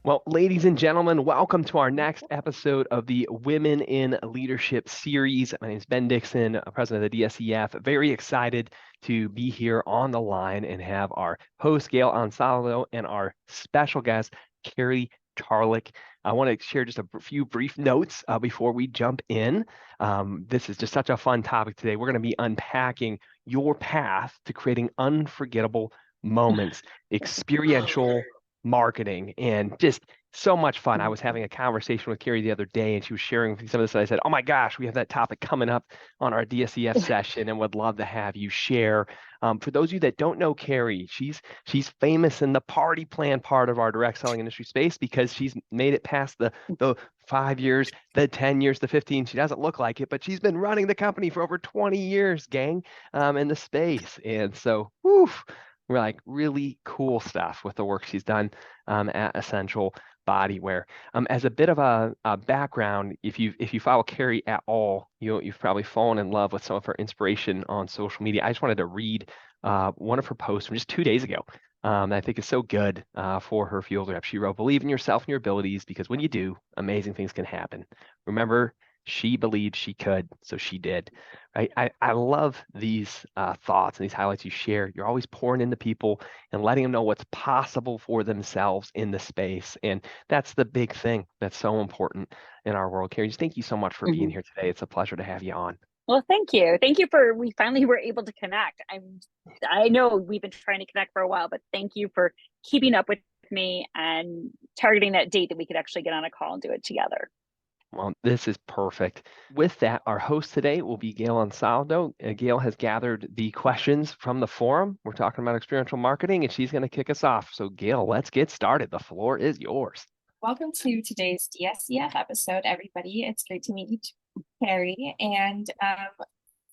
Well, ladies and gentlemen, welcome to our next episode of the Women in Leadership series. My name is Ben Dixon, president of the DSEF. Very excited to be here on the line and have our host, Gail Ansaldo, and our special guest, Carrie Charlick. I want to share just a few brief notes before we jump in. This is just such a fun topic today. We're going to be unpacking your path to creating unforgettable moments, experiential marketing, and just so much fun. I was having a conversation with Carrie the other day, and she was sharing some of this. And I said, "Oh my gosh, we have that topic coming up on our DSEF session, and would love to have you share." For those of you that don't know Carrie, she's famous in the party plan part of our direct selling industry space because she's made it past the 5 years, the 10 years, the 15. She doesn't look like it, but she's been running the company for over 20 years, gang, in the space. And so, whew, we're like really cool stuff with the work she's done at Essential Bodywear. As a bit of a background, if you follow Carrie at all, you've probably fallen in love with some of her inspiration on social media. I just wanted to read one of her posts from just 2 days ago. That I think is so good for her field rep. She wrote, "Believe in yourself and your abilities, because when you do, amazing things can happen. Remember, she believed she could, so she did." Right? I love these thoughts and these highlights you share. You're always pouring into people and letting them know what's possible for themselves in the space. And that's the big thing that's so important in our world. Carrie, just thank you so much for being here today. It's a pleasure to have you on. Well, thank you. Thank you we finally were able to connect. I know we've been trying to connect for a while, but thank you for keeping up with me and targeting that date that we could actually get on a call and do it together. Well, this is perfect. With that, our host today will be Gail Ansaldo. Gail has gathered the questions from the forum. We're talking about experiential marketing, and she's going to kick us off. So, Gail, let's get started. The floor is yours. Welcome to today's DSEF episode, everybody. It's great to meet you, Carrie. And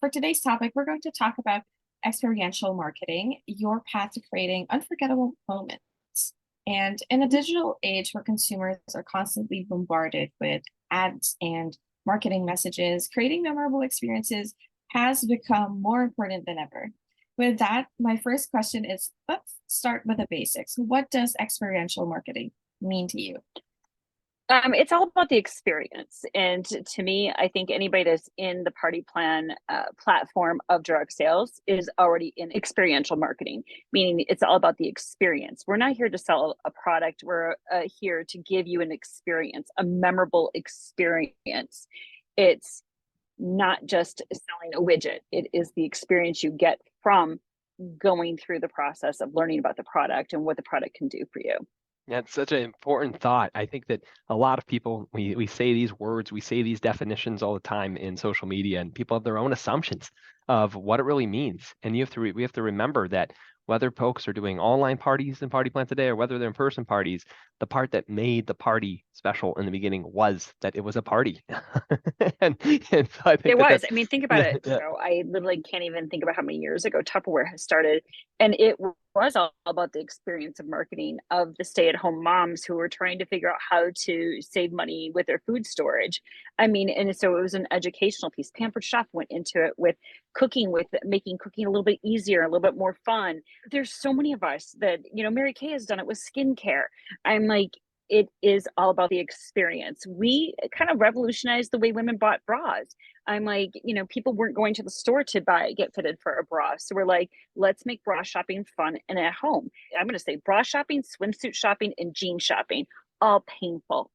for today's topic, we're going to talk about experiential marketing, your path to creating unforgettable moments. And in a digital age where consumers are constantly bombarded with ads and marketing messages, creating memorable experiences has become more important than ever. With that, my first question is, let's start with the basics. What does experiential marketing mean to you? It's all about the experience. And to me, I think anybody that's in the party plan platform of direct sales is already in experiential marketing, meaning it's all about the experience. We're not here to sell a product. We're here to give you an experience, a memorable experience. It's not just selling a widget. It is the experience you get from going through the process of learning about the product and what the product can do for you. That's such an important thought. I think that a lot of people, we say these words, we say these definitions all the time in social media, and people have their own assumptions of what it really means. And we have to remember that whether folks are doing online parties and party plan today or whether they're in-person parties, the part that made the party special in the beginning was that it was a party. and so I think it was. that's, I mean, think about it. yeah. I literally can't even think about how many years ago Tupperware has started. And it was all about the experience of marketing of the stay-at-home moms who were trying to figure out how to save money with their food storage. I mean, and so it was an educational piece. Pampered Chef went into it with making cooking a little bit easier, a little bit more fun. There's so many of us that, Mary Kay has done it with skincare. I'm like, it is all about the experience. We kind of revolutionized the way women bought bras. I'm like, people weren't going to the store to get fitted for a bra. So we're like, let's make bra shopping fun and at home. I'm going to say bra shopping, swimsuit shopping, and jean shopping, all painful.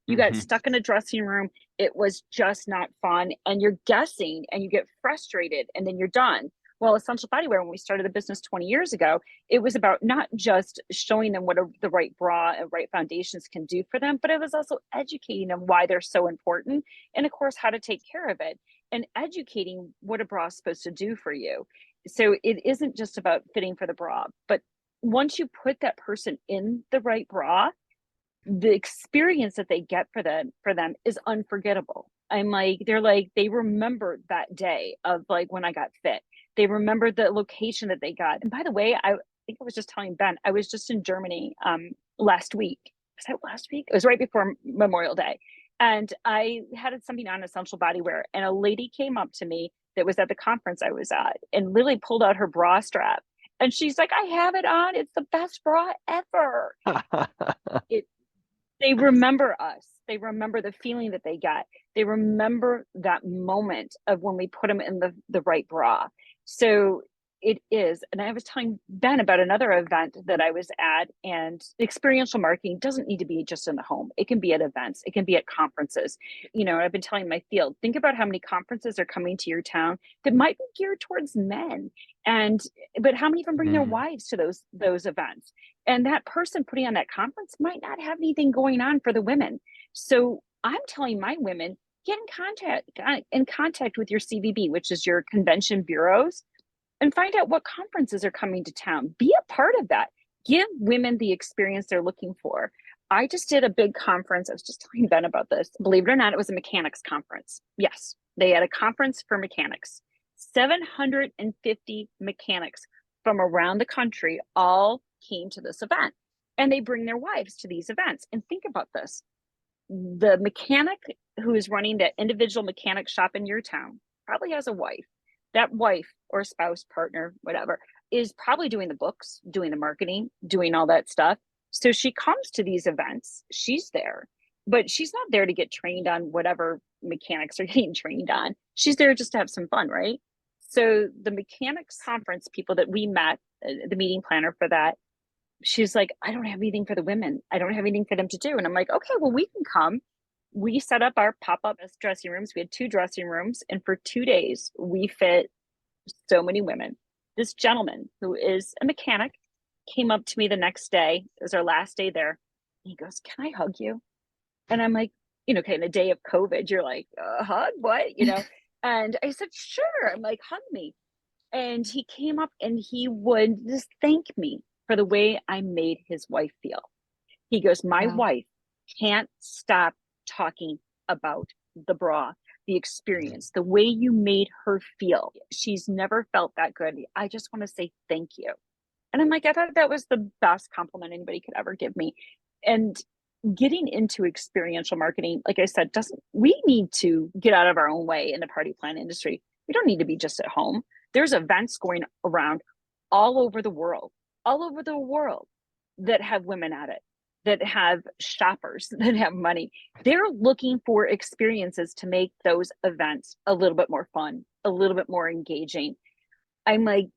You got stuck in a dressing room. It was just not fun. And you're guessing and you get frustrated and then you're done. Well, Essential Bodywear, when we started the business 20 years ago, it was about not just showing them what the right bra and right foundations can do for them, but it was also educating them why they're so important. And of course, how to take care of it and educating what a bra is supposed to do for you. So it isn't just about fitting for the bra, but once you put that person in the right bra, the experience that they get for them is unforgettable. They remember that day of like when I got fit. They remember the location that they got. And by the way, I think I was just telling Ben, I was just in Germany last week. Was that last week? It was right before Memorial Day. And I had something on Essential Bodywear, and a lady came up to me that was at the conference I was at and literally pulled out her bra strap. And she's like, I have it on. It's the best bra ever. They remember us. They remember the feeling that they got. They remember that moment of when we put them in the right bra. So it is. And I was telling Ben about another event that I was at, and experiential marketing doesn't need to be just in the home. It can be at events. It can be at conferences. I've been telling my field, think about how many conferences are coming to your town that might be geared towards men. But how many of them bring their wives to those events? And that person putting on that conference might not have anything going on for the women. So I'm telling my women, get in contact with your CVB, which is your convention bureaus, and find out what conferences are coming to town. Be a part of that. Give women the experience they're looking for. I just did a big conference. I was just telling Ben about this. Believe it or not, it was a mechanics conference. Yes, they had a conference for mechanics. 750 mechanics from around the country all came to this event, and they bring their wives to these events. And think about this. The mechanic who is running that individual mechanic shop in your town probably has a wife. That wife or spouse, partner, whatever, is probably doing the books, doing the marketing, doing all that stuff. So she comes to these events, she's there, but she's not there to get trained on whatever mechanics are getting trained on. She's there just to have some fun, right? So the mechanics conference people that we met, the meeting planner for that, she's like, I don't have anything for the women. I don't have anything for them to do. And I'm like, okay, well, we can come. We set up our pop-up dressing rooms. We had 2 dressing rooms. And for 2 days, we fit so many women. This gentleman who is a mechanic came up to me the next day. It was our last day there. He goes, can I hug you? And I'm like, okay, in a day of COVID, you're like, hug, what? And I said, sure. I'm like, hug me. And he came up and he would just thank me for the way I made his wife feel. He goes, my wife can't stop talking about the bra, the experience, the way you made her feel. She's never felt that good. I just want to say thank you. And I'm like, I thought that was the best compliment anybody could ever give me. And getting into experiential marketing, like I said, we need to get out of our own way in the party plan industry. We don't need to be just at home. There's events going around all over the world that have women at it, that have shoppers, that have money. They're looking for experiences to make those events a little bit more fun, a little bit more engaging. I'm like,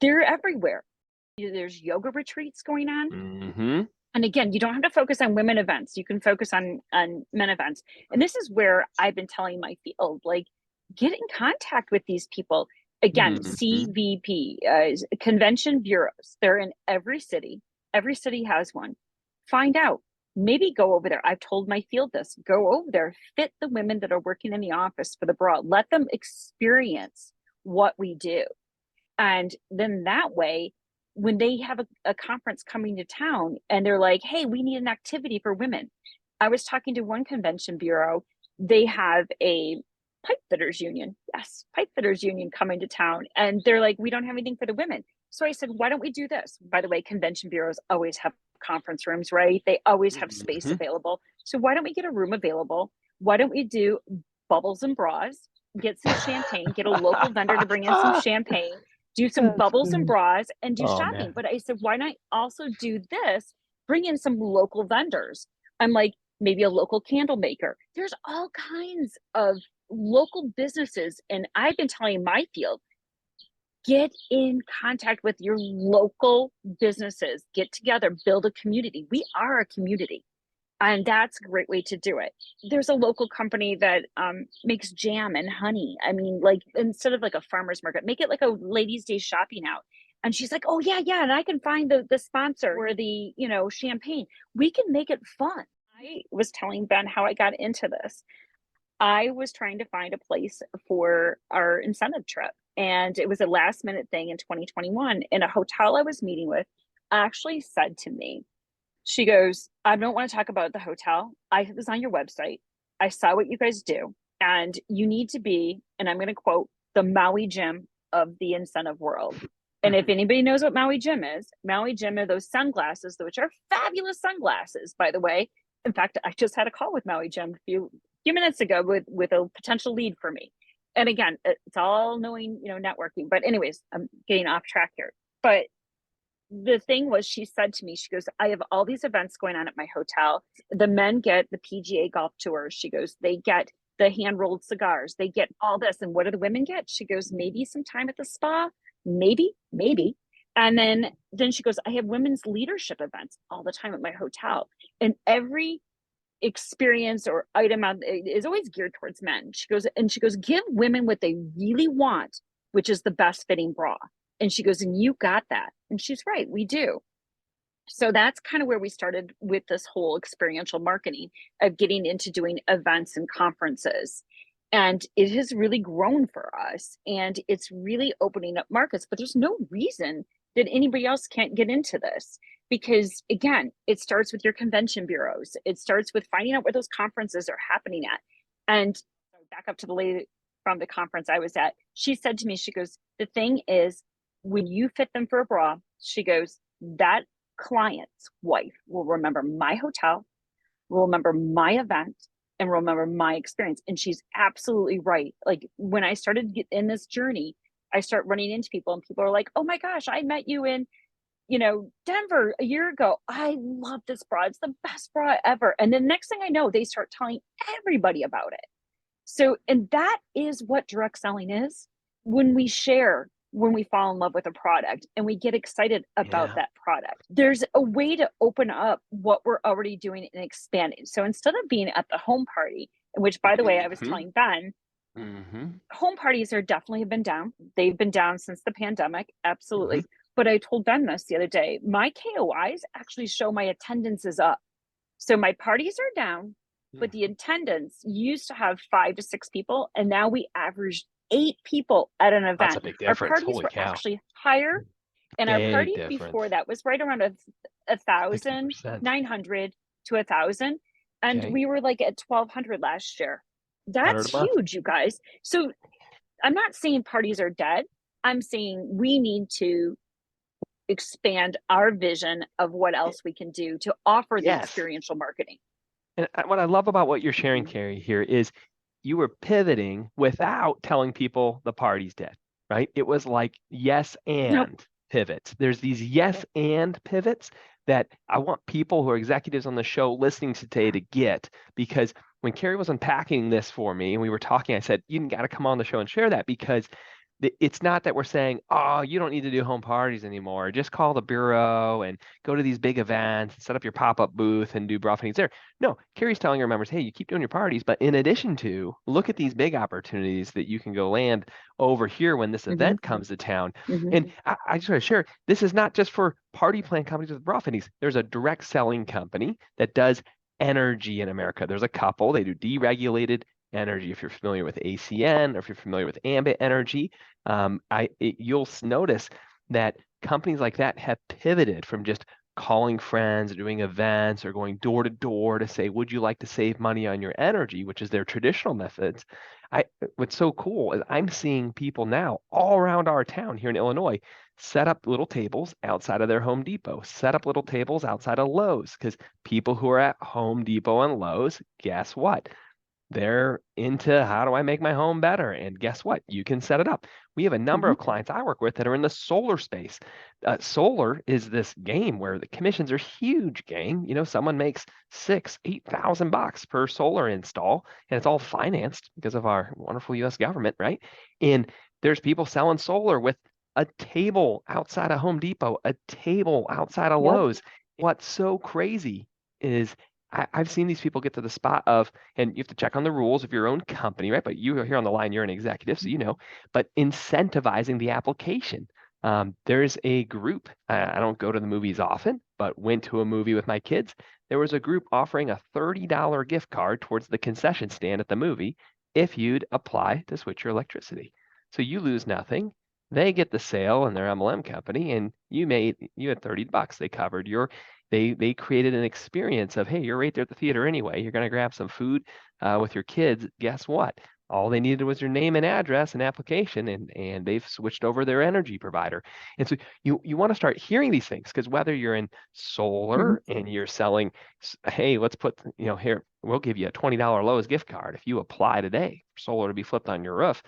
they're everywhere. There's yoga retreats going on. Mm-hmm. And again, you don't have to focus on women events. You can focus on men events. And this is where I've been telling my field, like, get in contact with these people. Again, CVP, convention bureaus. They're in every city. Every city has one. Find out. Maybe go over there. I've told my field this. Go over there. Fit the women that are working in the office for the bra. Let them experience what we do. And then that way, when they have a conference coming to town and they're like, hey, we need an activity for women. I was talking to one convention bureau. They have a pipe fitters union. Yes, pipe fitters union coming to town. And they're like, we don't have anything for the women. So I said, why don't we do this? By the way, convention bureaus always have conference rooms, right? They always have space available. So why don't we get a room available? Why don't we do bubbles and bras, get some champagne, get a local vendor to bring in some champagne, do some bubbles and bras, and do shopping. Man. But I said, why not also do this? Bring in some local vendors. I'm like, maybe a local candle maker. There's all kinds of local businesses. And I've been telling my field, get in contact with your local businesses, get together, build a community. We are a community. And that's a great way to do it. There's a local company that makes jam and honey. I mean, like, instead of like a farmer's market, make it like a ladies' day shopping out. And she's like, oh, yeah. And I can find the sponsor or the, champagne. We can make it fun. I was telling Ben how I got into this. I was trying to find a place for our incentive trip. And it was a last minute thing in 2021. And a hotel I was meeting with actually said to me, she goes, I don't want to talk about the hotel. I was on your website. I saw what you guys do. And you need to be, and I'm going to quote, the Maui Gym of the incentive world. And if anybody knows what Maui Gym is, Maui Gym are those sunglasses, which are fabulous sunglasses, by the way. In fact, I just had a call with Maui Gym a few minutes ago with a potential lead for me. And again, it's all knowing, networking. But anyways, I'm getting off track here. But the thing was, she said to me, she goes, I have all these events going on at my hotel. The men get the PGA golf tours. She goes, they get the hand rolled cigars. They get all this. And what do the women get? She goes, maybe some time at the spa, maybe. And then she goes, I have women's leadership events all the time at my hotel. And every experience or item is always geared towards men. She goes, give women what they really want, which is the best fitting bra. And she goes, and you got that. And she's right, we do. So that's kind of where we started with this whole experiential marketing of getting into doing events and conferences. And it has really grown for us, and it's really opening up markets, but there's no reason that anybody else can't get into this. Because again, it starts with your convention bureaus. It starts with finding out where those conferences are happening at. And back up to the lady from the conference I was at, she said to me, she goes, the thing is, when you fit them for a bra, she goes, that client's wife will remember my hotel, will remember my event, and remember my experience. And she's absolutely right. Like when I started in this journey, I start running into people and people are like, oh my gosh, I met you in, Denver a year ago. I love this bra. It's the best bra ever. And the next thing I know, they start telling everybody about it. So, and that is what direct selling is. When we share, when we fall in love with a product and we get excited about that product, there's a way to open up what we're already doing and expanding. So instead of being at the home party, which by the way, I was telling Ben, home parties are definitely have been down. They've been down since the pandemic. Absolutely. But I told Ben this the other day, my KOIs actually show my attendance is up. So my parties are down, but the attendance used to have 5 to 6 people. And now we average 8 people at an event. That's a big difference. Our parties Holy were cow. actually higher. And our party difference. Before that was right around 1,000, 60%. 900 to 1,000. And we were like at 1,200 last year. That's huge, you guys. So I'm not saying parties are dead. I'm saying we need to expand our vision of what else we can do to offer the experiential marketing. And what I love about what you're sharing, Carrie, here is you were pivoting without telling people the party's dead, right? It was like yes and pivots. There's these yes and pivots that I want people who are executives on the show listening today to get, because when Carrie was unpacking this for me and we were talking, I said, you got to come on the show and share that, because it's not that we're saying, oh, you don't need to do home parties anymore. Just call the bureau and go to these big events, set up your pop-up booth and do bra fittings there. No, Carrie's telling her members, hey, you keep doing your parties, but in addition to, look at these big opportunities that you can go land over here when this event comes to town. And I just want to share, this is not just for party plan companies with bra fittings. There's a direct selling company that does energy in America. There's a couple, they do deregulated energy. If you're familiar with ACN or if you're familiar with ambient energy, you'll notice that companies like that have pivoted from just calling friends, doing events, or going door to door to say, would you like to save money on your energy, which is their traditional methods. What's so cool is I'm seeing people now all around our town here in Illinois set up little tables outside of their Home Depot, set up little tables outside of Lowe's, because people who are at Home Depot and Lowe's, guess what? They're into, how do I make my home better? And guess what? You can set it up. We have a number of clients I work with that are in the solar space. Solar is this game where the commissions are huge, gang. Someone makes $8,000 per solar install, and it's all financed because of our wonderful U.S. government, right? And there's people selling solar with a table outside of Home Depot, a table outside of Lowe's. What's so crazy is I've seen these people get to the spot of, and you have to check on the rules of your own company, right? But you are here on the line, you're an executive, so but incentivizing the application. There's a group, I don't go to the movies often, but went to a movie with my kids. There was a group offering a $30 gift card towards the concession stand at the movie if you'd apply to switch your electricity. So you lose nothing. They get the sale in their MLM company, and you had $30. They covered your. They created an experience of, hey, you're right there at the theater anyway. You're going to grab some food with your kids. Guess what? All they needed was your name and address and application, and they've switched over their energy provider. And so you want to start hearing these things, because whether you're in solar and you're selling, hey, let's put, here, we'll give you a $20 Lowe's gift card if you apply today for solar to be flipped on your roof.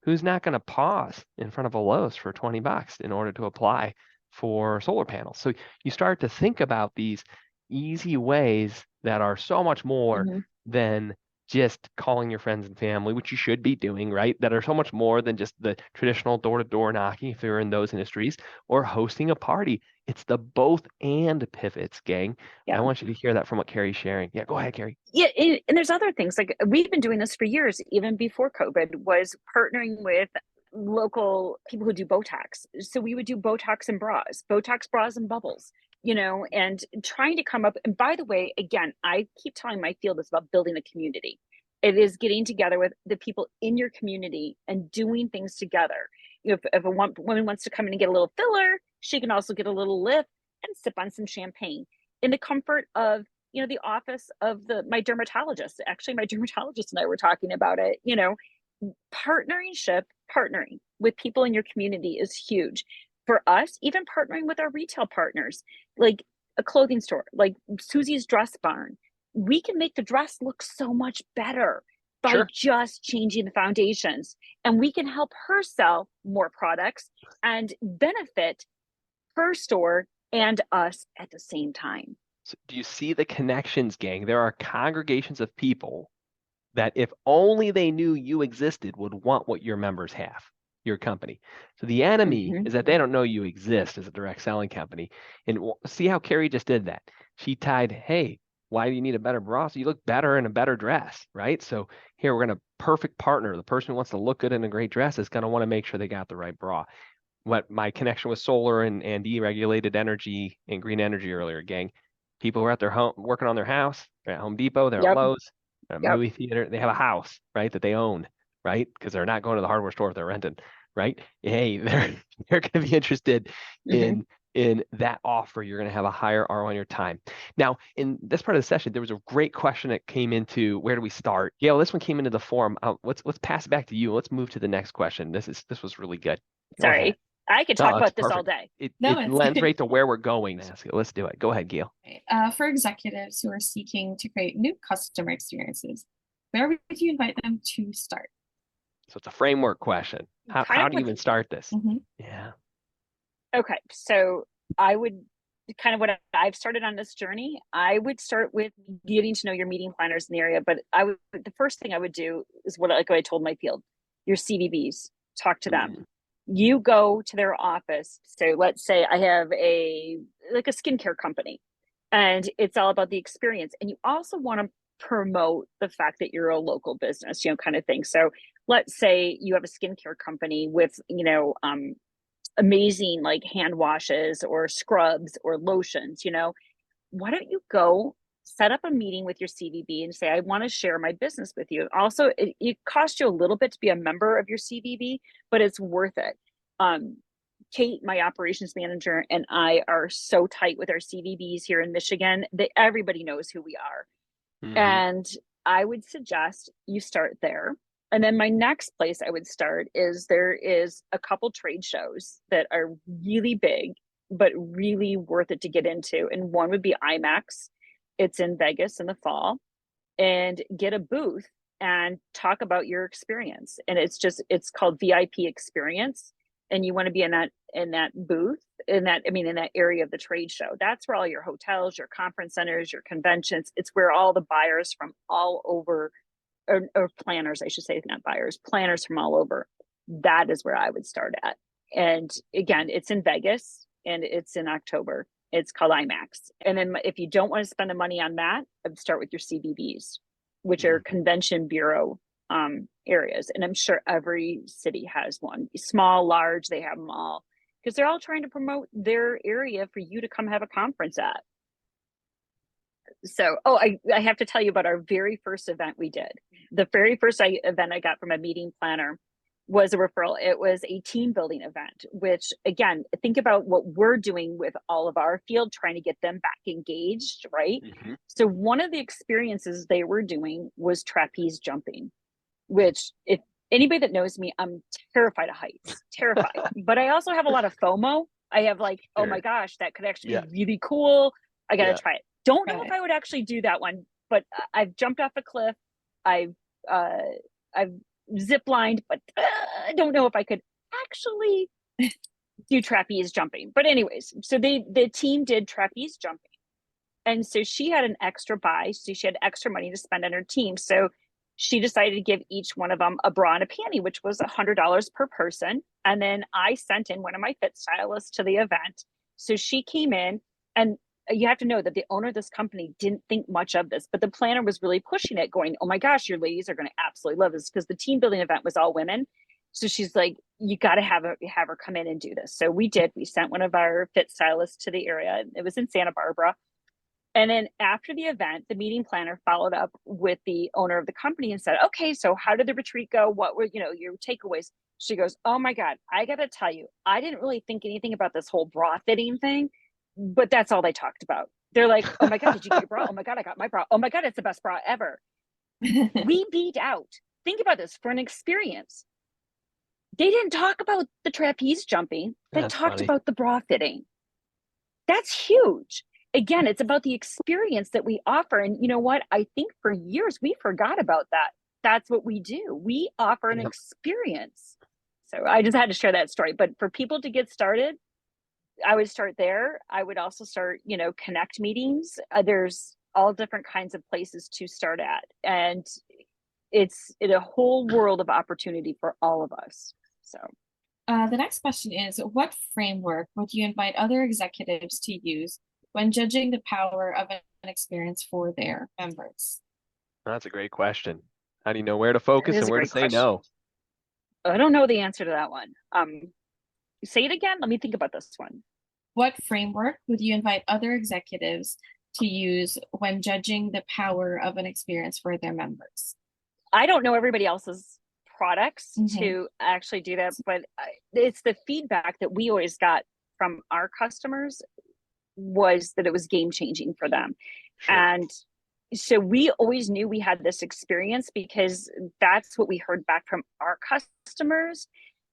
Who's not going to pause in front of a Lowe's for $20 in order to apply for solar panels. So you start to think about these easy ways that are so much more than just calling your friends and family, which you should be doing, right? That are so much more than just the traditional door-to-door knocking if you're in those industries, or hosting a party. It's the both and pivots, gang. Yeah. I want you to hear that from what Carrie's sharing. Yeah, go ahead, Carrie. Yeah, and there's other things. Like, we've been doing this for years, even before COVID, was partnering with local people who do Botox. So we would do Botox bras and bubbles, and trying to come up. And by the way, again, I keep telling my field, it's about building a community. It is getting together with the people in your community and doing things together. If a woman wants to come in and get a little filler, she can also get a little lift and sip on some champagne in the comfort of the office of my dermatologist. Actually, my dermatologist and I were talking about it. Partnering with people in your community is huge. For us, even partnering with our retail partners, like a clothing store, like Susie's Dress Barn, we can make the dress look so much better by just changing the foundations. And we can help her sell more products and benefit her store and us at the same time. So do you see the connections, gang? There are congregations of people that if only they knew you existed would want what your members have, your company. So the enemy is that they don't know you exist as a direct selling company. And see how Carrie just did that. She tied, hey, why do you need a better bra? So you look better in a better dress, right? So here we're going to perfect partner. The person who wants to look good in a great dress is going to want to make sure they got the right bra. What my connection with solar and deregulated energy and green energy earlier, gang. People who are at their home, working on their house, they're at Home Depot, they're at Lowe's, they're at a movie theater, they have a house, right, that they own, right? Because they're not going to the hardware store if they're renting, right? Hey, they're going to be interested in that offer. You're going to have a higher ROI on your time. Now, in this part of the session, there was a great question that came into where do we start? Gail, this one came into the forum. Let's pass it back to you. Let's move to the next question. This was really good. Sorry. I could talk about this all day. It lends right to where we're going. Let's do it. Go ahead, Gail. For executives who are seeking to create new customer experiences, where would you invite them to start? So it's a framework question. How do you even start this? Yeah. Okay. So I would kind of what I've started on this journey, I would start with getting to know your meeting planners in the area. But the first thing I would do is what I told my field, your CVBs, talk to them. You go to their office. So let's say I have a skincare company and it's all about the experience. And you also want to promote the fact that you're a local business, kind of thing. So let's say you have a skincare company with, amazing like hand washes or scrubs or lotions, why don't you go set up a meeting with your CVB and say, I want to share my business with you. Also, it costs you a little bit to be a member of your CVB, but it's worth it. Kate, my operations manager, and I are so tight with our CVBs here in Michigan that everybody knows who we are. And I would suggest you start there. And then my next place I would start is there is a couple trade shows that are really big, but really worth it to get into. And one would be IMAX. It's in Vegas in the fall, and get a booth and talk about your experience. And it's called VIP experience. And you want to be in that booth, in that area of the trade show. That's where all your hotels, your conference centers, your conventions, it's where all the buyers from all over, or planners, I should say, not buyers, planners from all over. That is where I would start at. And again, it's in Vegas and it's in October. It's called IMAX. And then if you don't want to spend the money on that, I'd start with your CBBs, which are convention bureau areas. And I'm sure every city has one. Small, large, they have them all. Because they're all trying to promote their area for you to come have a conference at. So, I have to tell you about our very first event we did. The very first event I got from a meeting planner was a referral. It was a team building event, which again, think about what we're doing with all of our field, trying to get them back engaged, right? So one of the experiences they were doing was trapeze jumping, which if anybody that knows me, I'm terrified of heights, terrified. But I also have a lot of FOMO. I have like, oh my gosh, that could actually be really cool. I got to try it. Don't know if I would actually do that one, but I've jumped off a cliff. I've zip lined, but I don't know if I could actually do trapeze jumping. But anyways, so the team did trapeze jumping. And so she had an extra buy. So she had extra money to spend on her team. So she decided to give each one of them a bra and a panty, which was $100 per person. And then I sent in one of my fit stylists to the event. So she came in, and you have to know that the owner of this company didn't think much of this, but the planner was really pushing it, going, oh my gosh, your ladies are going to absolutely love this, because the team building event was all women. So she's like, you got to have her come in and do this. So we did. We sent one of our fit stylists to the area. It was in Santa Barbara. And then after the event, the meeting planner followed up with the owner of the company and said, okay, so how did the retreat go? What were, your takeaways? She goes, oh my God, I got to tell you, I didn't really think anything about this whole bra fitting thing, but that's all they talked about. They're like, oh my God, did you get your bra? Oh my God, I got my bra. Oh my God, it's the best bra ever. We beat out. Think about this for an experience. They didn't talk about the trapeze jumping. They talked about the bra fitting. That's huge. Again, it's about the experience that we offer. And you know what? I think for years we forgot about that. That's what we do. We offer an experience. So I just had to share that story. But for people to get started, I would start there. I would also start, connect meetings. There's all different kinds of places to start at. And it's a whole world of opportunity for all of us. So the next question is, what framework would you invite other executives to use when judging the power of an experience for their members? That's a great question. How do you know where to focus and where to say no? I don't know the answer to that one. Say it again. Let me think about this one. What framework would you invite other executives to use when judging the power of an experience for their members? I don't know everybody else's products to actually do that, but it's the feedback that we always got from our customers was that it was game changing for them. Sure. And so we always knew we had this experience because that's what we heard back from our customers,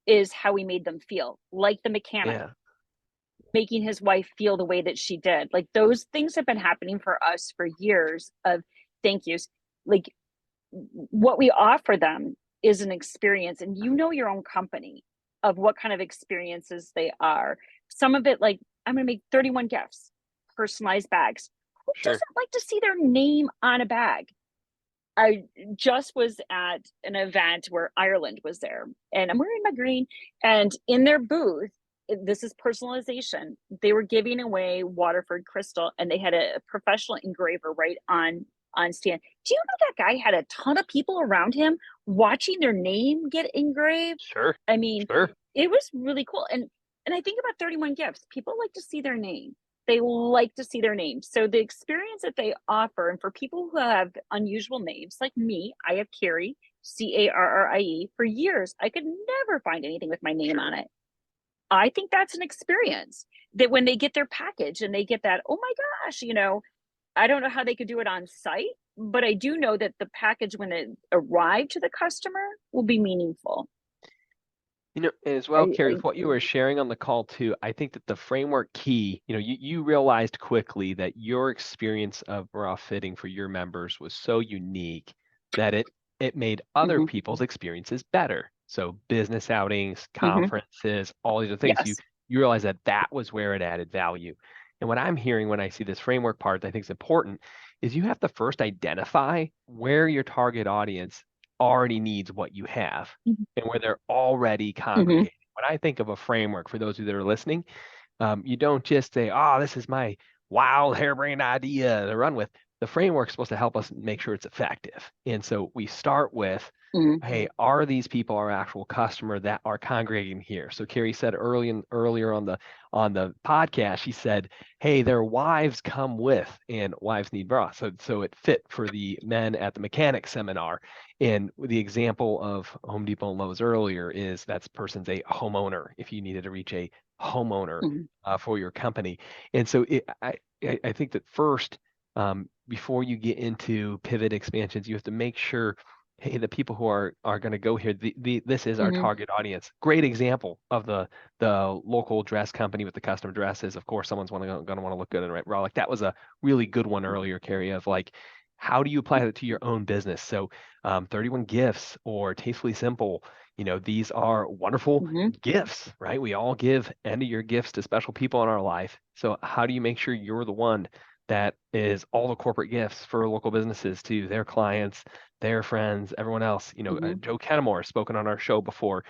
is how we made them feel, like the mechanic. Making his wife feel the way that she did. Like, those things have been happening for us for years of thank yous. Like, what we offer them is an experience, and your own company of what kind of experiences they are. Some of it, like, I'm going to make 31 gifts, personalized bags. Who doesn't like to see their name on a bag? I just was at an event where Ireland was there, and I'm wearing my green, and in their booth, this is personalization. They were giving away Waterford crystal, and they had a professional engraver right on stand. Do you know that guy had a ton of people around him watching their name get engraved? Sure. I mean, it was really cool. And I think about 31 gifts. People like to see their name. They like to see their name. So the experience that they offer, and for people who have unusual names like me, I have Carrie, Carrie. For years, I could never find anything with my name on it. I think that's an experience that when they get their package and they get that, oh my gosh, I don't know how they could do it on site, but I do know that the package, when it arrived to the customer, will be meaningful. As well, Carrie, with what you were sharing on the call too, I think that the framework key, you realized quickly that your experience of bra fitting for your members was so unique that it made other people's experiences better. So business outings, conferences, all these other things, you realize that was where it added value. And what I'm hearing when I see this framework part that I think is important is you have to first identify where your target audience already needs what you have and where they're already congregating. When I think of a framework, for those of you that are listening, you don't just say, oh, this is my wild harebrained idea to run with. The framework is supposed to help us make sure it's effective. And so we start with, hey, are these people our actual customer that are congregating here? So Carrie said earlier on the podcast, she said, hey, their wives come with, and wives need bras. So it fit for the men at the mechanic seminar. And the example of Home Depot and Lowe's earlier is that person's a homeowner, if you needed to reach a homeowner for your company. And so I think that first, before you get into pivot expansions, you have to make sure, hey, the people who are going to go here, this is our target audience. Great example of the local dress company with the custom dresses. Of course, someone's going to want to look good in red raw. Like, that was a really good one earlier, Carrie, of like, how do you apply that to your own business? So 31 Gifts or Tastefully Simple, These are wonderful Mm-hmm. gifts, right? We all give end of year gifts to special people in our life. So how do you make sure you're the one that is all the corporate gifts for local businesses to their clients, their friends, everyone else? Mm-hmm. Joe Kennemore has spoken on our show before,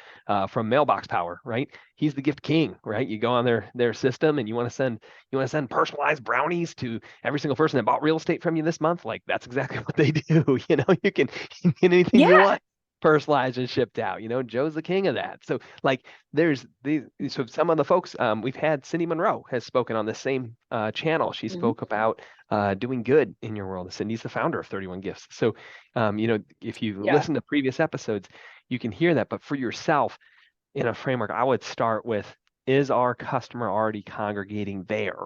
from Mailbox Power, right? He's the gift king, right? You go on their system and you want to send personalized brownies to every single person that bought real estate from you this month. Like that's exactly what they do. You can get anything you Yeah. want personalized and shipped out. Joe's the king of that. So like there's these, so some of the folks, we've had Cindy Monroe has spoken on the same channel. She Mm-hmm. spoke about doing good in your world. Cindy's the founder of 31 Gifts. So if you Yeah. listen to previous episodes, you can hear that. But for yourself in a framework, I would start with, is our customer already congregating there?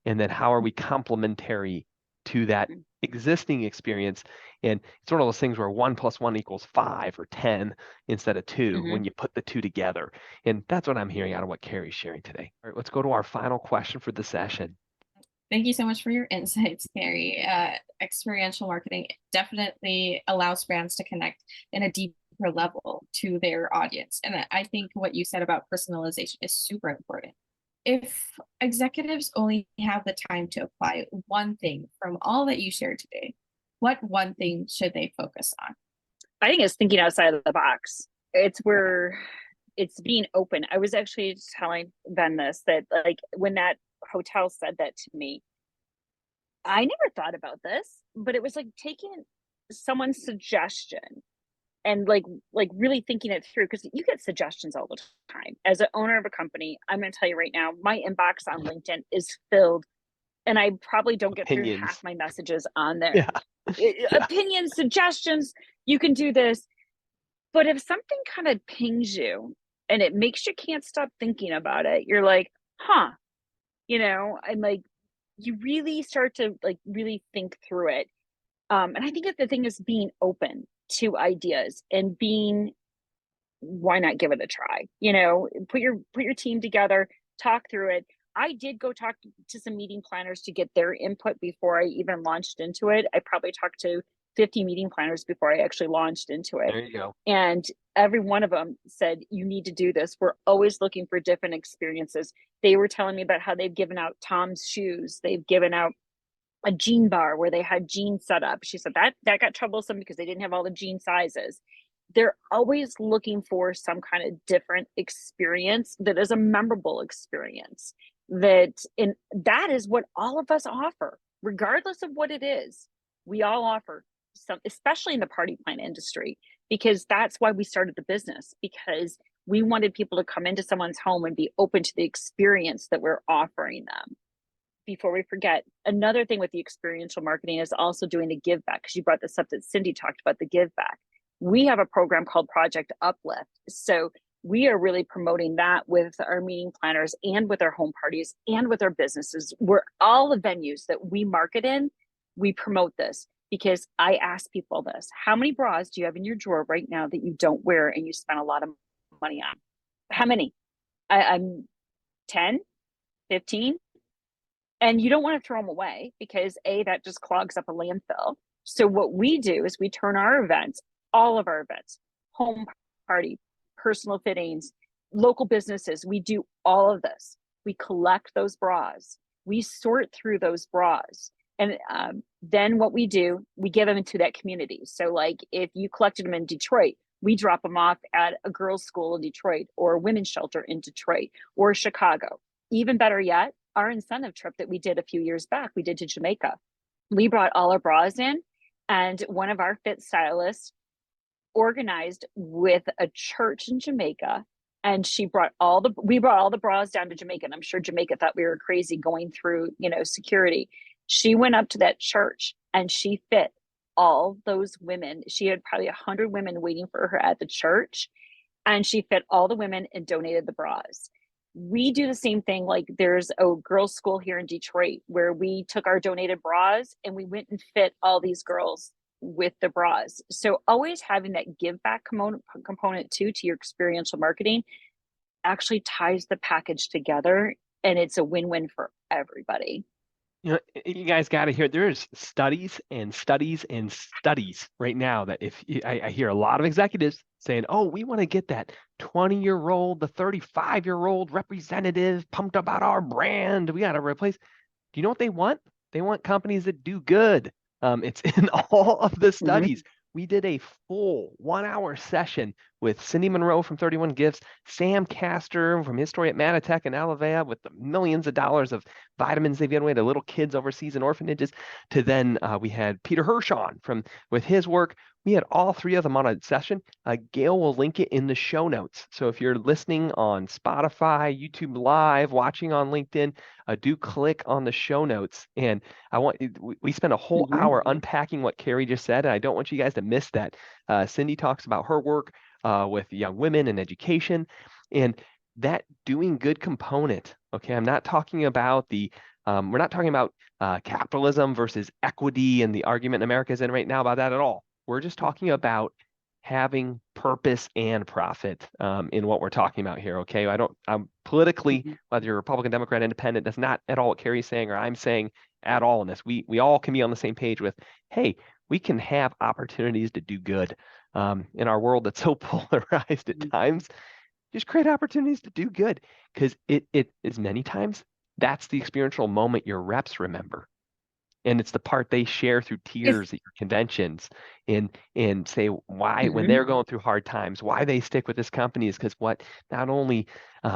And then how are we complementary to that existing experience? And it's one of those things where 1 + 1 = 5 or 10 instead of 2 Mm-hmm. when you put the two together. And that's what I'm hearing out of what Carrie's sharing today. All right, let's go to our final question for the session. Thank you so much for your insights, Carrie. Experiential marketing definitely allows brands to connect in a deeper level to their audience. And I think what you said about personalization is super important. If executives only have the time to apply one thing from all that you shared today, what one thing should they focus on? I think it's thinking outside of the box. It's where it's being open. I was actually telling Ben this, that like when that hotel said that to me, I never thought about this, but it was like taking someone's suggestion and like really thinking it through, because you get suggestions all the time. As an owner of a company, I'm going to tell you right now, my inbox on LinkedIn is filled, and I probably don't get through half Opinions. my messages on there. Yeah. Yeah. Opinions, suggestions, you can do this. But if something kind of pings you and it makes you can't stop thinking about it, you're like, huh, I'm like, you really start to like really think through it. And I think that the thing is being open to ideas and being, why not give it a try? Put your team together, talk through it. I did go talk to some meeting planners to get their input before I even launched into it. I probably talked to 50 meeting planners before I actually launched into it. There you go. And every one of them said, you need to do this. We're always looking for different experiences. They were telling me about how they've given out Tom's shoes. They've given out a jean bar where they had jeans set up. She said that got troublesome because they didn't have all the jean sizes. They're always looking for some kind of different experience that is a memorable experience. That is what all of us offer, regardless of what it is. We all offer some, especially in the party plan industry, because that's why we started the business, because we wanted people to come into someone's home and be open to the experience that we're offering them. Before we forget, another thing with the experiential marketing is also doing the give back, because you brought this up that Cindy talked about, the give back. We have a program called Project Uplift. So we are really promoting that with our meeting planners and with our home parties and with our businesses. We're all the venues that we market in, we promote this, because I ask people this: how many bras do you have in your drawer right now that you don't wear and you spend a lot of money on? How many? I'm 10, 15. And you don't want to throw them away, because that just clogs up a landfill. So what we do is we turn our events, all of our events, home party, personal fittings, local businesses, we do all of this. We collect those bras, we sort through those bras, and then what we do, we give them into that community. So like if you collected them in Detroit, we drop them off at a girls' school in Detroit, or a women's shelter in Detroit, or Chicago. Even better yet, our incentive trip that we did a few years back, we did to Jamaica. We brought all our bras in, and one of our fit stylists organized with a church in Jamaica, and we brought all the bras down to Jamaica. And I'm sure Jamaica thought we were crazy going through, security. She went up to that church and she fit all those women. She had probably 100 women waiting for her at the church, and she fit all the women and donated the bras. We do the same thing. Like there's a girls' school here in Detroit where we took our donated bras and we went and fit all these girls with the bras. So always having that give back component too to your experiential marketing actually ties the package together, and it's a win-win for everybody. You guys got to hear, there's studies and studies and studies right now that if I hear a lot of executives saying, oh, we want to get that 20-year-old, the 35-year-old representative pumped about our brand. We got to replace. Do you know what they want? They want companies that do good. It's in all of the studies. We did a full 1-hour session with Cindy Monroe from 31 Gifts, Sam Castor from his story at Manatech and Alavea with the millions of dollars of vitamins they've given away to little kids overseas in orphanages. To then we had Peter Hirschon with his work. We had all three of them on a session. Gail will link it in the show notes. So if you're listening on Spotify, YouTube Live, watching on LinkedIn, do click on the show notes. And we spent a whole hour unpacking what Carrie just said, and I don't want you guys to miss that. Cindy talks about her work with young women and education, and that doing good component. Okay, I'm not talking about we're not talking about capitalism versus equity and the argument America is in right now about that at all. We're just talking about having purpose and profit in what we're talking about here. Okay, I'm politically, whether you're Republican, Democrat, Independent, that's not at all what Carrie's saying or I'm saying at all in this. We all can be on the same page with, hey, we can have opportunities to do good in our world that's so polarized at times. Just create opportunities to do good, because it is many times that's the experiential moment your reps remember. And it's the part they share through tears at your conventions and say why, when they're going through hard times, why they stick with this company is because not only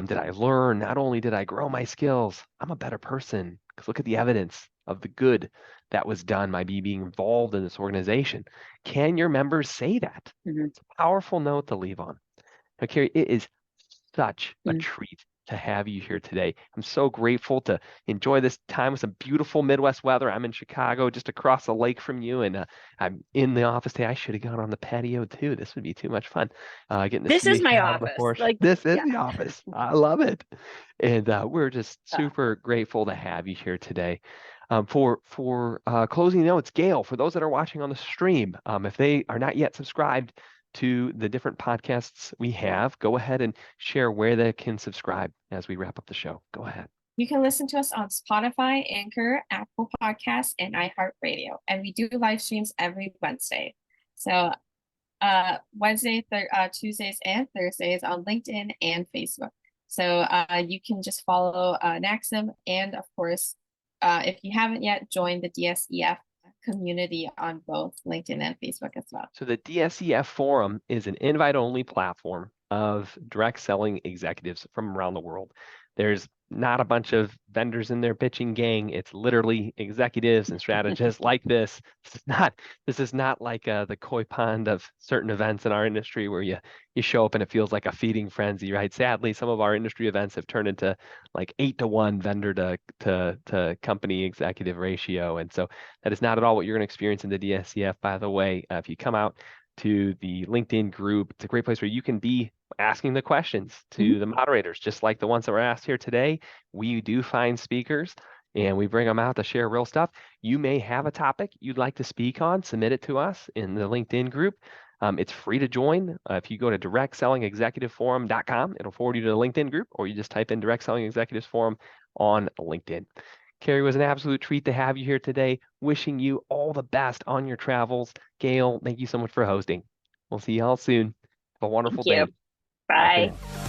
did I learn, not only did I grow my skills, I'm a better person. Because look at the evidence of the good that was done by me being involved in this organization. Can your members say that? It's a powerful note to leave on. Now, Carrie, it is such a treat to have you here today. I'm so grateful to enjoy this time with some beautiful Midwest weather. I'm in Chicago, just across the lake from you, and I'm in the office today. I should have gone on the patio too. This would be too much fun. Getting to This see is you my out on the office. porch. Like, This is the office. I love it, and we're just super grateful to have you here today. For closing notes, Gail, for those that are watching on the stream, if they are not yet subscribed to the different podcasts we have, go ahead and share where they can subscribe as we wrap up the show. Go ahead. You can listen to us on Spotify, Anchor, Apple Podcasts, and iHeartRadio. And we do live streams every Wednesday. So Tuesdays, and Thursdays on LinkedIn and Facebook. So you can just follow Naxim. And of course, if you haven't yet, join the DSEF community on both LinkedIn and Facebook as well. So the DSEF Forum is an invite-only platform of direct selling executives from around the world. There's not a bunch of vendors in their pitching gang. It's literally executives and strategists like this. This is not like the koi pond of certain events in our industry where you show up and it feels like a feeding frenzy, right? Sadly, some of our industry events have turned into like 8-to-1 vendor to company executive ratio. And so that is not at all what you're going to experience in the DSEF. By the way, if you come out to the LinkedIn group, it's a great place where you can be asking the questions to the moderators, just like the ones that were asked here today. We do find speakers and we bring them out to share real stuff. You may have a topic you'd like to speak on, submit it to us in the LinkedIn group. It's free to join. If you go to directSellingExecutiveForum.com, it'll forward you to the LinkedIn group, or you just type in Direct Selling Executives Forum on LinkedIn. Carrie, was an absolute treat to have you here today. Wishing you all the best on your travels. Gail, thank you so much for hosting. We'll see you all soon. Have a wonderful day. Bye. Bye.